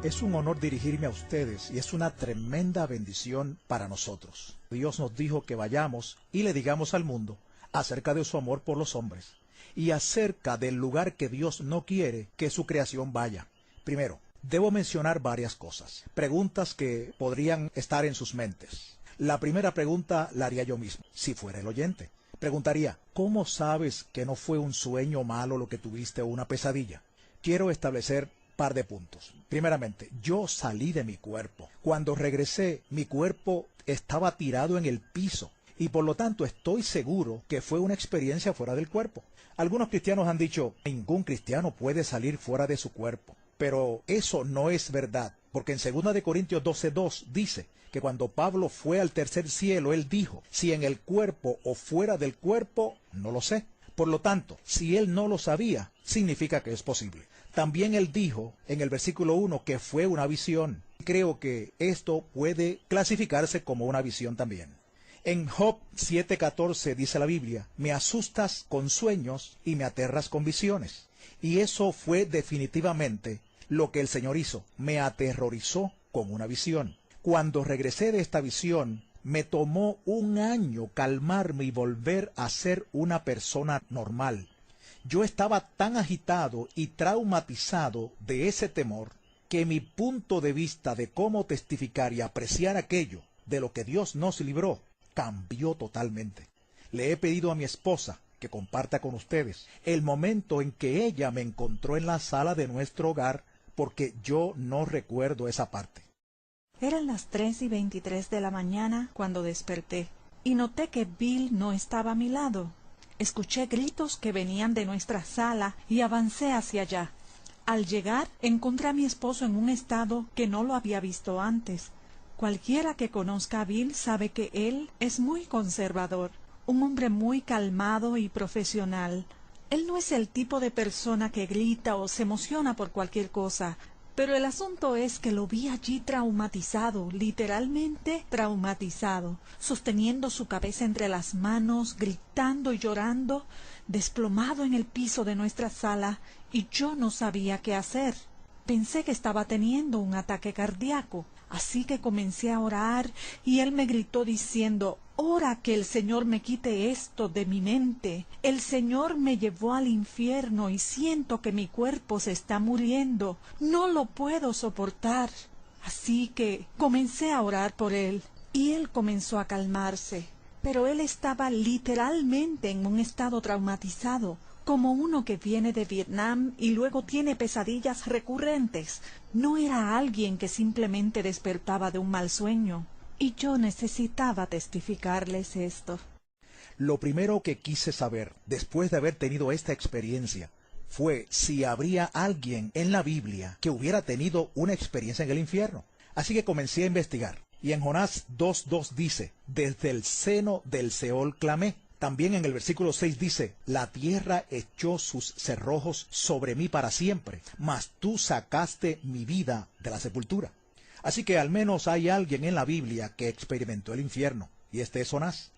Es un honor dirigirme a ustedes y es una tremenda bendición para nosotros. Dios nos dijo que vayamos y le digamos al mundo acerca de su amor por los hombres y acerca del lugar que Dios no quiere que su creación vaya. Primero, debo mencionar varias cosas, preguntas que podrían estar en sus mentes. La primera pregunta la haría yo mismo, si fuera el oyente. Preguntaría, ¿cómo sabes que no fue un sueño malo lo que tuviste o una pesadilla? Quiero establecer par de puntos. Primeramente, yo salí de mi cuerpo. Cuando regresé, mi cuerpo estaba tirado en el piso y por lo tanto estoy seguro que fue una experiencia fuera del cuerpo. Algunos cristianos han dicho, ningún cristiano puede salir fuera de su cuerpo. Pero eso no es verdad, porque en 2 de Corintios 12:2 dice que cuando Pablo fue al tercer cielo, él dijo, si en el cuerpo o fuera del cuerpo, no lo sé. Por lo tanto, si él no lo sabía, significa que es posible. También él dijo en el versículo 1 que fue una visión. Creo que esto puede clasificarse como una visión también. En Job 7:14 dice la Biblia, me asustas con sueños y me aterras con visiones. Y eso fue definitivamente lo que el Señor hizo, me aterrorizó con una visión. Cuando regresé de esta visión, me tomó 1 año calmarme y volver a ser una persona normal. Yo estaba tan agitado y traumatizado de ese temor que mi punto de vista de cómo testificar y apreciar aquello de lo que Dios nos libró cambió totalmente. Le he pedido a mi esposa que comparta con ustedes el momento en que ella me encontró en la sala de nuestro hogar porque yo no recuerdo esa parte. Eran las 3:23 de la mañana cuando desperté y noté que Bill no estaba a mi lado. Escuché gritos que venían de nuestra sala y avancé hacia allá. Al llegar, encontré a mi esposo en un estado que no lo había visto antes. Cualquiera que conozca a Bill sabe que él es muy conservador, un hombre muy calmado y profesional. Él no es el tipo de persona que grita o se emociona por cualquier cosa, pero el asunto es que lo vi allí traumatizado, literalmente traumatizado, sosteniendo su cabeza entre las manos, gritando y llorando, desplomado en el piso de nuestra sala, y yo no sabía qué hacer. Pensé que estaba teniendo un ataque cardíaco, así que comencé a orar y él me gritó diciendo, «Ora que el Señor me quite esto de mi mente. El Señor me llevó al infierno y siento que mi cuerpo se está muriendo. No lo puedo soportar». Así que comencé a orar por él y él comenzó a calmarse. Pero él estaba literalmente en un estado traumatizado, como uno que viene de Vietnam y luego tiene pesadillas recurrentes. No era alguien que simplemente despertaba de un mal sueño. Y yo necesitaba testificarles esto. Lo primero que quise saber, después de haber tenido esta experiencia, fue si habría alguien en la Biblia que hubiera tenido una experiencia en el infierno. Así que comencé a investigar. Y en Jonás 2:2 dice, desde el seno del Seol clamé. También en el versículo 6 dice, la tierra echó sus cerrojos sobre mí para siempre, mas tú sacaste mi vida de la sepultura. Así que al menos hay alguien en la Biblia que experimentó el infierno, y este es Jonás.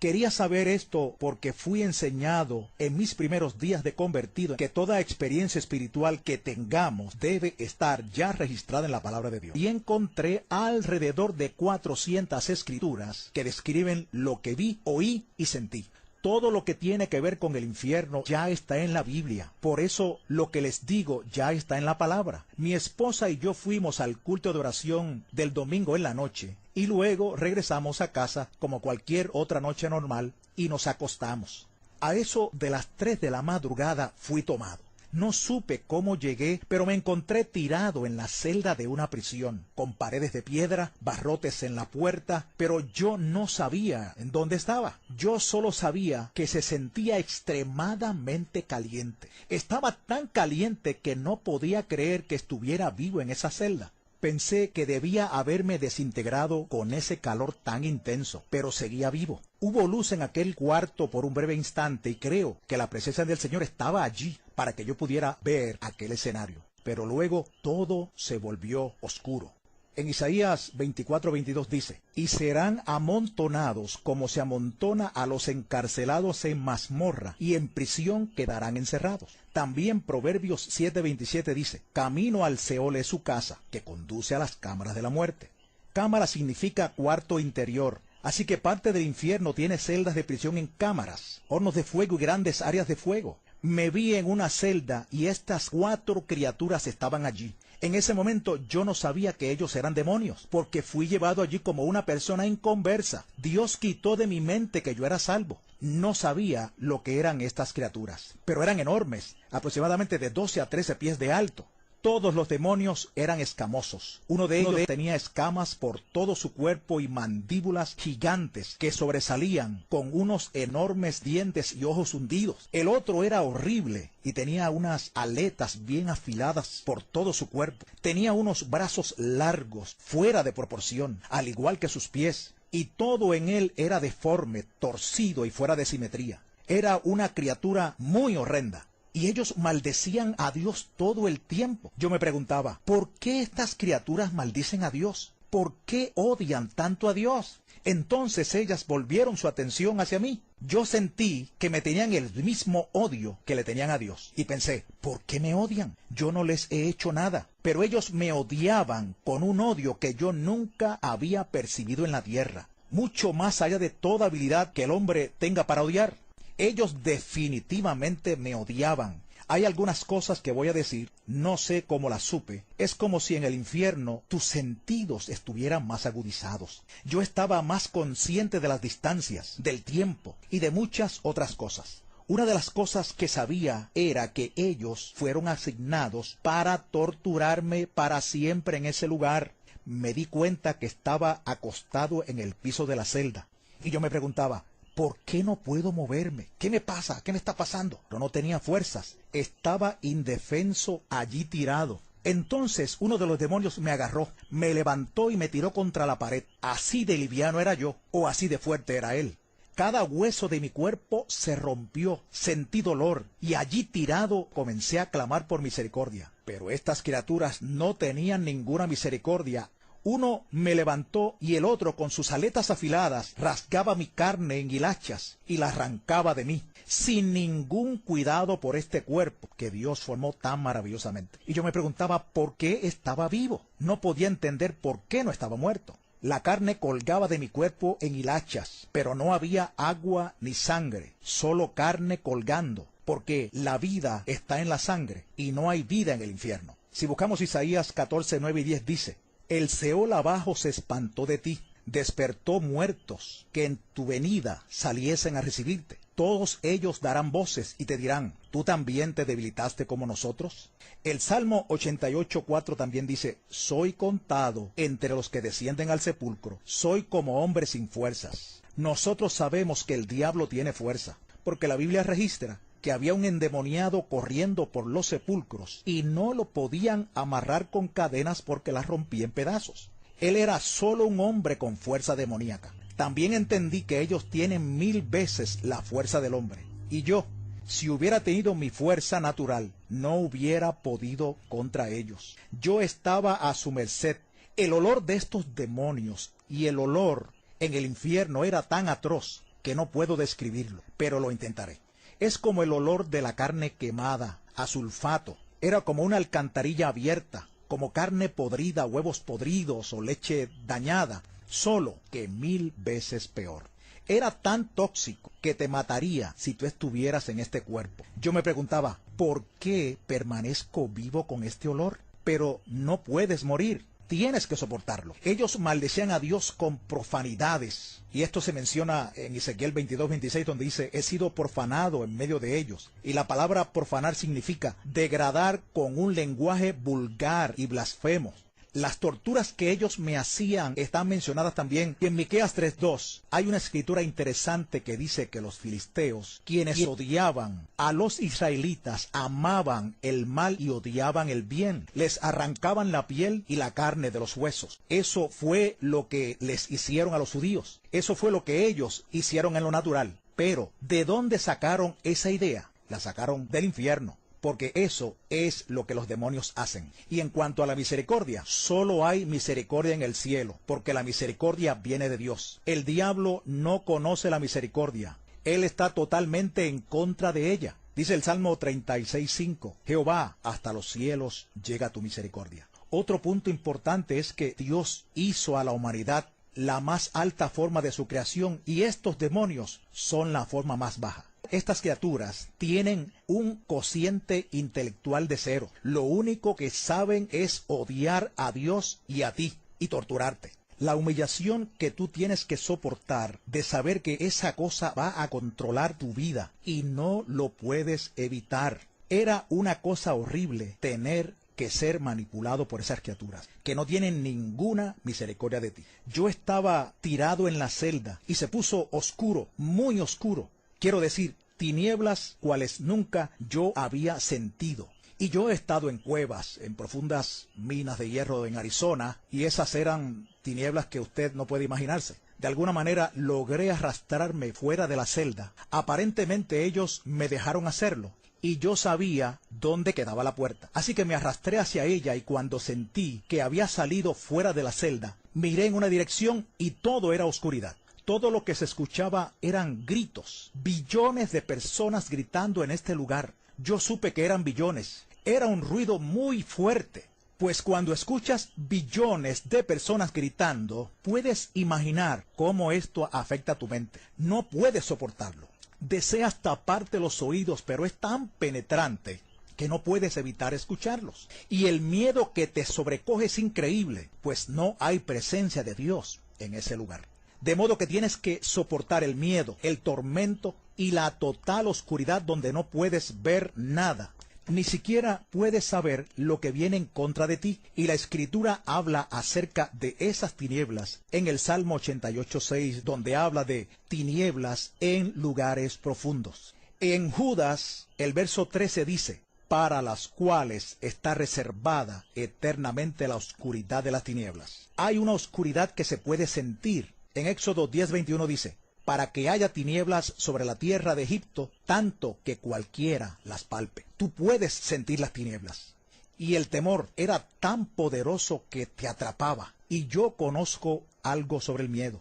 Quería saber esto porque fui enseñado en mis primeros días de convertido que toda experiencia espiritual que tengamos debe estar ya registrada en la palabra de Dios. Y encontré alrededor de 400 escrituras que describen lo que vi, oí y sentí. Todo lo que tiene que ver con el infierno ya está en la Biblia. Por eso lo que les digo ya está en la palabra. Mi esposa y yo fuimos al culto de oración del domingo en la noche y luego regresamos a casa como cualquier otra noche normal y nos acostamos. A eso de las 3 de la madrugada fui tomado. No supe cómo llegué, pero me encontré tirado en la celda de una prisión, con paredes de piedra, barrotes en la puerta, pero yo no sabía en dónde estaba. Yo solo sabía que se sentía extremadamente caliente. Estaba tan caliente que no podía creer que estuviera vivo en esa celda. Pensé que debía haberme desintegrado con ese calor tan intenso, pero seguía vivo. Hubo luz en aquel cuarto por un breve instante y creo que la presencia del Señor estaba allí para que yo pudiera ver aquel escenario. Pero luego todo se volvió oscuro. En Isaías 24:22 dice, y serán amontonados como se amontona a los encarcelados en mazmorra, y en prisión quedarán encerrados. También Proverbios 7:27 dice, camino al Seol es su casa, que conduce a las cámaras de la muerte. Cámara significa cuarto interior, así que parte del infierno tiene celdas de prisión en cámaras, hornos de fuego y grandes áreas de fuego. Me vi en una celda y estas 4 criaturas estaban allí. En ese momento yo no sabía que ellos eran demonios, porque fui llevado allí como una persona inconversa. Dios quitó de mi mente que yo era salvo. No sabía lo que eran estas criaturas, pero eran enormes, aproximadamente de 12 a 13 pies de alto. Todos los demonios eran escamosos. Uno de ellos tenía escamas por todo su cuerpo y mandíbulas gigantes que sobresalían con unos enormes dientes y ojos hundidos. El otro era horrible y tenía unas aletas bien afiladas por todo su cuerpo. Tenía unos brazos largos, fuera de proporción, al igual que sus pies, y todo en él era deforme, torcido y fuera de simetría. Era una criatura muy horrenda. Y ellos maldecían a Dios todo el tiempo. Yo me preguntaba, ¿por qué estas criaturas maldicen a Dios? ¿Por qué odian tanto a Dios? Entonces ellas volvieron su atención hacia mí. Yo sentí que me tenían el mismo odio que le tenían a Dios. Y pensé, ¿por qué me odian? Yo no les he hecho nada. Pero ellos me odiaban con un odio que yo nunca había percibido en la tierra. Mucho más allá de toda habilidad que el hombre tenga para odiar. Ellos definitivamente me odiaban. Hay algunas cosas que voy a decir, no sé cómo las supe. Es como si en el infierno tus sentidos estuvieran más agudizados. Yo estaba más consciente de las distancias, del tiempo y de muchas otras cosas. Una de las cosas que sabía era que ellos fueron asignados para torturarme para siempre en ese lugar. Me di cuenta que estaba acostado en el piso de la celda. Y yo me preguntaba, ¿por qué no puedo moverme? ¿Qué me pasa? ¿Qué me está pasando? Pero no tenía fuerzas. Estaba indefenso allí tirado. Entonces uno de los demonios me agarró, me levantó y me tiró contra la pared. Así de liviano era yo, o así de fuerte era él. Cada hueso de mi cuerpo se rompió, sentí dolor, y allí tirado comencé a clamar por misericordia. Pero estas criaturas no tenían ninguna misericordia. Uno me levantó y el otro con sus aletas afiladas rasgaba mi carne en hilachas y la arrancaba de mí, sin ningún cuidado por este cuerpo que Dios formó tan maravillosamente. Y yo me preguntaba por qué estaba vivo. No podía entender por qué no estaba muerto. La carne colgaba de mi cuerpo en hilachas, pero no había agua ni sangre, solo carne colgando, porque la vida está en la sangre y no hay vida en el infierno. Si buscamos Isaías 14, 9 y 10 dice, el Seol abajo se espantó de ti, despertó muertos que en tu venida saliesen a recibirte. Todos ellos darán voces y te dirán, ¿tú también te debilitaste como nosotros? El Salmo 88:4 también dice, soy contado entre los que descienden al sepulcro, soy como hombre sin fuerzas. Nosotros sabemos que el diablo tiene fuerza, porque la Biblia registra que había un endemoniado corriendo por los sepulcros y no lo podían amarrar con cadenas porque las rompía en pedazos. Él era solo un hombre con fuerza demoníaca. También entendí que ellos tienen 1000 veces la fuerza del hombre. Y yo, si hubiera tenido mi fuerza natural, no hubiera podido contra ellos. Yo estaba a su merced. El olor de estos demonios y el olor en el infierno era tan atroz que no puedo describirlo, pero lo intentaré. Es como el olor de la carne quemada, a sulfato. Era como una alcantarilla abierta, como carne podrida, huevos podridos o leche dañada, solo que 1000 veces peor. Era tan tóxico que te mataría si tú estuvieras en este cuerpo. Yo me preguntaba, ¿por qué permanezco vivo con este olor? Pero no puedes morir. Tienes que soportarlo. Ellos maldecían a Dios con profanidades. Y esto se menciona en Ezequiel 22:26, donde dice, he sido profanado en medio de ellos. Y la palabra profanar significa degradar con un lenguaje vulgar y blasfemo. Las torturas que ellos me hacían están mencionadas también. Y en Miqueas 3:2 hay una escritura interesante que dice que los filisteos, quienes odiaban a los israelitas, amaban el mal y odiaban el bien. Les arrancaban la piel y la carne de los huesos. Eso fue lo que les hicieron a los judíos. Eso fue lo que ellos hicieron en lo natural. Pero, ¿de dónde sacaron esa idea? La sacaron del infierno. Porque eso es lo que los demonios hacen. Y en cuanto a la misericordia, solo hay misericordia en el cielo, porque la misericordia viene de Dios. El diablo no conoce la misericordia. Él está totalmente en contra de ella. Dice el Salmo 36:5, Jehová, hasta los cielos llega tu misericordia. Otro punto importante es que Dios hizo a la humanidad la más alta forma de su creación y estos demonios son la forma más baja. Estas criaturas tienen un cociente intelectual de 0. Lo único que saben es odiar a Dios y a ti y torturarte. La humillación que tú tienes que soportar de saber que esa cosa va a controlar tu vida y no lo puedes evitar. Era una cosa horrible tener que ser manipulado por esas criaturas, que no tienen ninguna misericordia de ti. Yo estaba tirado en la celda y se puso oscuro, muy oscuro. Quiero decir, tinieblas cuales nunca yo había sentido. Y yo he estado en cuevas, en profundas minas de hierro en Arizona, y esas eran tinieblas que usted no puede imaginarse. De alguna manera logré arrastrarme fuera de la celda. Aparentemente ellos me dejaron hacerlo, y yo sabía dónde quedaba la puerta. Así que me arrastré hacia ella y cuando sentí que había salido fuera de la celda, miré en una dirección y todo era oscuridad. Todo lo que se escuchaba eran gritos, billones de personas gritando en este lugar. Yo supe que eran billones. Era un ruido muy fuerte, pues cuando escuchas billones de personas gritando, puedes imaginar cómo esto afecta a tu mente. No puedes soportarlo. Deseas taparte los oídos, pero es tan penetrante que no puedes evitar escucharlos. Y el miedo que te sobrecoge es increíble, pues no hay presencia de Dios en ese lugar. De modo que tienes que soportar el miedo, el tormento y la total oscuridad donde no puedes ver nada. Ni siquiera puedes saber lo que viene en contra de ti. Y la Escritura habla acerca de esas tinieblas en el Salmo 88:6, donde habla de tinieblas en lugares profundos. En Judas, el verso 13 dice, para las cuales está reservada eternamente la oscuridad de las tinieblas. Hay una oscuridad que se puede sentir. En Éxodo 10:21 dice, para que haya tinieblas sobre la tierra de Egipto, tanto que cualquiera las palpe. Tú puedes sentir las tinieblas. Y el temor era tan poderoso que te atrapaba. Y yo conozco algo sobre el miedo.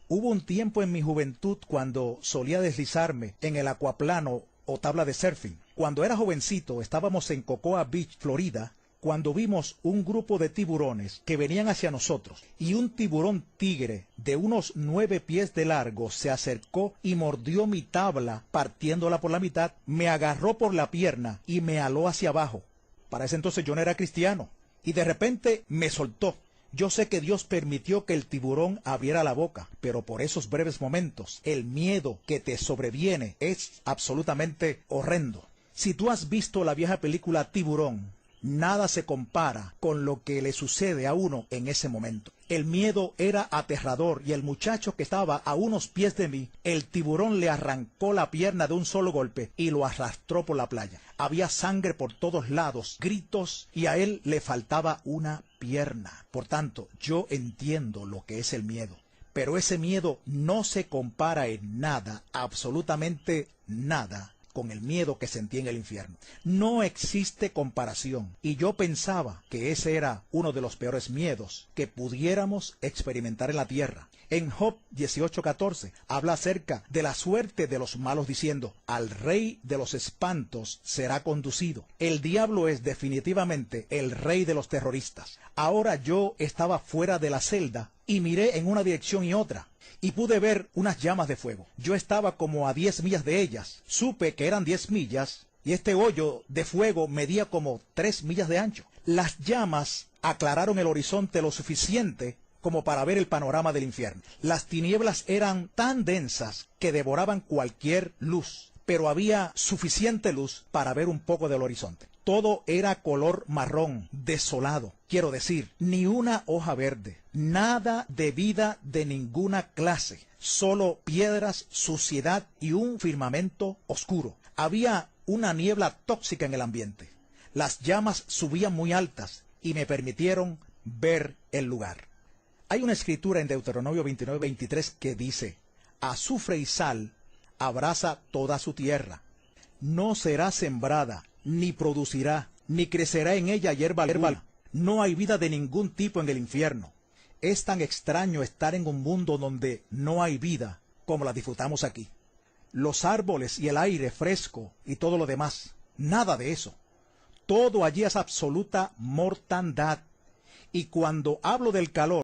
Hubo un tiempo en mi juventud cuando solía deslizarme en el acuaplano o tabla de surfing. Cuando era jovencito, estábamos en Cocoa Beach, Florida, cuando vimos un grupo de tiburones que venían hacia nosotros, y un tiburón tigre de unos 9 pies de largo se acercó y mordió mi tabla partiéndola por la mitad, me agarró por la pierna y me aló hacia abajo. Para ese entonces yo no era cristiano, y de repente me soltó. Yo sé que Dios permitió que el tiburón abriera la boca, pero por esos breves momentos, el miedo que te sobreviene es absolutamente horrendo. Si tú has visto la vieja película Tiburón, nada se compara con lo que le sucede a uno en ese momento. El miedo era aterrador y el muchacho que estaba a unos pies de mí, el tiburón le arrancó la pierna de un solo golpe y lo arrastró por la playa. Había sangre por todos lados, gritos y a él le faltaba una pierna. Por tanto, yo entiendo lo que es el miedo. Pero ese miedo no se compara en nada, absolutamente nada, con el miedo que sentí en el infierno. No existe comparación. Y yo pensaba que ese era uno de los peores miedos que pudiéramos experimentar en la tierra. En Job 18:14 habla acerca de la suerte de los malos diciendo, al rey de los espantos será conducido. El diablo es definitivamente el rey de los terroristas. Ahora yo estaba fuera de la celda y miré en una dirección y otra, y pude ver unas llamas de fuego. Yo estaba como a 10 millas de ellas. Supe que eran 10 millas, y este hoyo de fuego medía como 3 millas de ancho. Las llamas aclararon el horizonte lo suficiente como para ver el panorama del infierno. Las tinieblas eran tan densas que devoraban cualquier luz, pero había suficiente luz para ver un poco del horizonte. Todo era color marrón, desolado. Quiero decir, ni una hoja verde, nada de vida de ninguna clase, solo piedras, suciedad y un firmamento oscuro. Había una niebla tóxica en el ambiente. Las llamas subían muy altas y me permitieron ver el lugar. Hay una escritura en Deuteronomio 29:23 que dice, azufre y sal abraza toda su tierra. No será sembrada, ni producirá, ni crecerá en ella hierba alguna. No hay vida de ningún tipo en el infierno. Es tan extraño estar en un mundo donde no hay vida como la disfrutamos aquí. los árboles y el aire fresco y todo lo demás. Nada de eso. Todo allí es absoluta mortandad. Y cuando hablo del calor,